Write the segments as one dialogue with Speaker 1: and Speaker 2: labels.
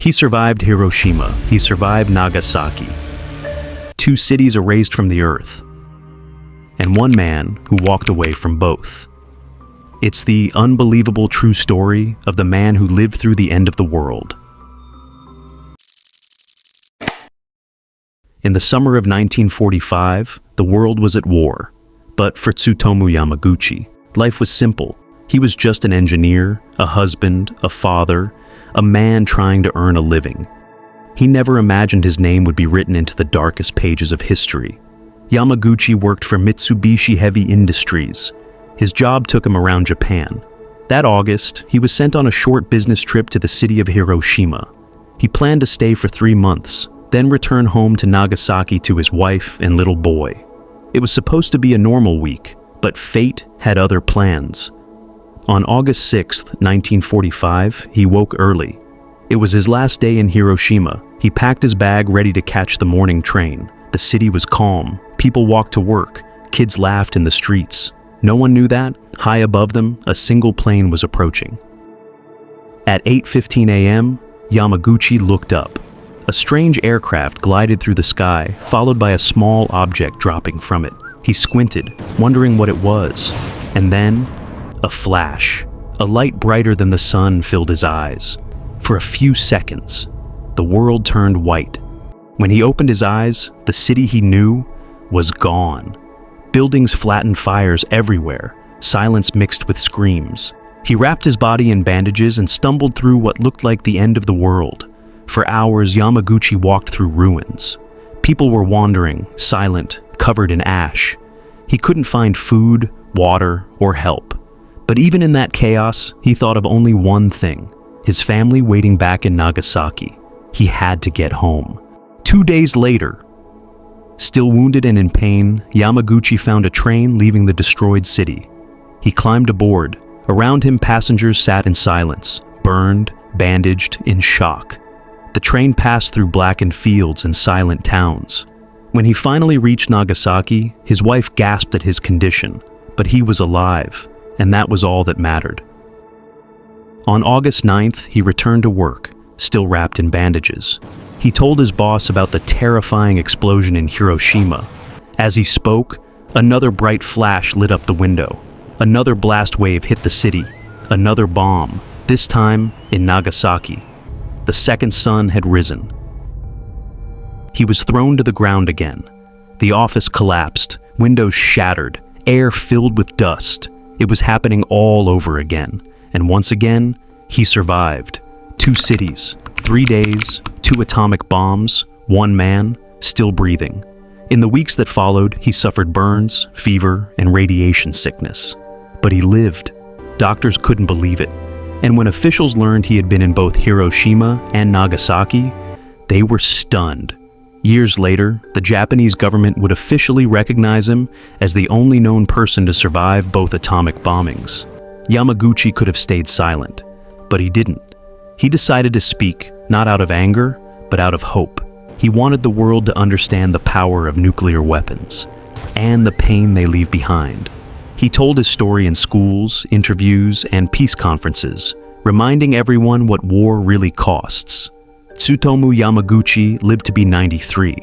Speaker 1: He survived Hiroshima. He survived Nagasaki. Two cities erased from the earth. And one man who walked away from both. It's the unbelievable true story of the man who lived through the end of the world. In the summer of 1945, the world was at war. But for Tsutomu Yamaguchi, life was simple. He was just an engineer, a husband, a father, a man trying to earn a living. He never imagined his name would be written into the darkest pages of history. Yamaguchi worked for Mitsubishi Heavy Industries. His job took him around Japan. That August, he was sent on a short business trip to the city of Hiroshima. He planned to stay for 3 months, then return home to Nagasaki to his wife and little boy. It was supposed to be a normal week, but fate had other plans. On August 6, 1945, he woke early. It was his last day in Hiroshima. He packed his bag ready to catch the morning train. The city was calm. People walked to work. Kids laughed in the streets. No one knew that, high above them, a single plane was approaching. At 8:15 a.m., Yamaguchi looked up. A strange aircraft glided through the sky, followed by a small object dropping from it. He squinted, wondering what it was. And then, a flash. A light brighter than the sun filled his eyes. For a few seconds, the world turned white. When he opened his eyes, the city he knew was gone. Buildings flattened, fires everywhere, silence mixed with screams. He wrapped his body in bandages and stumbled through what looked like the end of the world. For hours, Yamaguchi walked through ruins. People were wandering, silent, covered in ash. He couldn't find food, water, or help. But even in that chaos, he thought of only one thing: his family waiting back in Nagasaki. He had to get home. 2 days later, still wounded and in pain, Yamaguchi found a train leaving the destroyed city. He climbed aboard. Around him, passengers sat in silence, burned, bandaged, in shock. The train passed through blackened fields and silent towns. When he finally reached Nagasaki, his wife gasped at his condition, but he was alive, and that was all that mattered. On August 9th, he returned to work, still wrapped in bandages. He told his boss about the terrifying explosion in Hiroshima. As he spoke, another bright flash lit up the window. Another blast wave hit the city. Another bomb, this time in Nagasaki. The second sun had risen. He was thrown to the ground again. The office collapsed, windows shattered, air filled with dust. It was happening all over again. And once again, he survived. 2 cities, 3 days, 2 atomic bombs, 1 man, still breathing. In the weeks that followed, he suffered burns, fever, and radiation sickness. But he lived. Doctors couldn't believe it. And when officials learned he had been in both Hiroshima and Nagasaki, they were stunned. Years later, the Japanese government would officially recognize him as the only known person to survive both atomic bombings. Yamaguchi could have stayed silent, but he didn't. He decided to speak, not out of anger, but out of hope. He wanted the world to understand the power of nuclear weapons and the pain they leave behind. He told his story in schools, interviews, and peace conferences, reminding everyone what war really costs. Tsutomu Yamaguchi lived to be 93.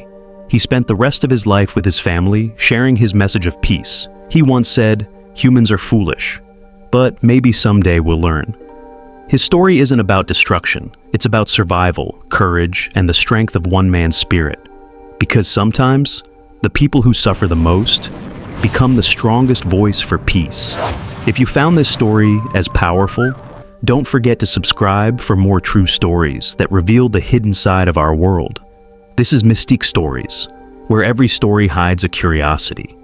Speaker 1: He spent the rest of his life with his family, sharing his message of peace. He once said, "Humans are foolish, but maybe someday we'll learn." His story isn't about destruction. It's about survival, courage, and the strength of one man's spirit. Because sometimes, the people who suffer the most become the strongest voice for peace. If you found this story as powerful, don't forget to subscribe for more true stories that reveal the hidden side of our world. This is Mystiq Stories, where every story hides a curiosity.